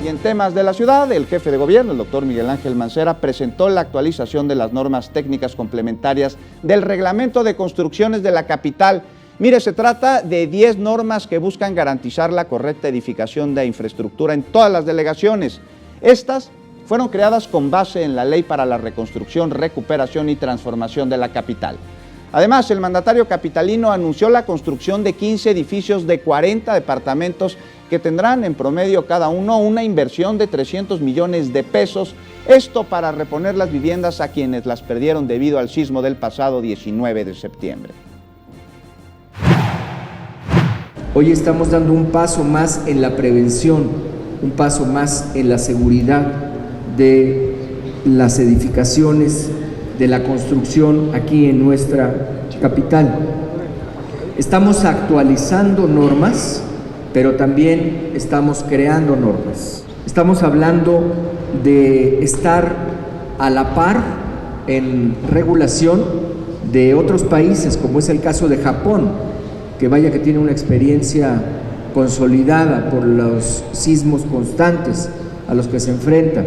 Y en temas de la ciudad, el jefe de gobierno, el doctor Miguel Ángel Mancera, presentó la actualización de las normas técnicas complementarias del reglamento de construcciones de la capital. Mire, se trata de 10 normas que buscan garantizar la correcta edificación de infraestructura en todas las delegaciones. Estas fueron creadas con base en la Ley para la Reconstrucción, Recuperación y Transformación de la Capital. Además, el mandatario capitalino anunció la construcción de 15 edificios de 40 departamentos que tendrán en promedio cada uno una inversión de 300 millones de pesos, esto para reponer las viviendas a quienes las perdieron debido al sismo del pasado 19 de septiembre. Hoy estamos dando un paso más en la prevención, un paso más en la seguridad de las edificaciones, de la construcción aquí en nuestra capital. Estamos actualizando normas, pero también estamos creando normas. Estamos hablando de estar a la par en regulación de otros países, como es el caso de Japón, que vaya que tiene una experiencia consolidada por los sismos constantes a los que se enfrenta.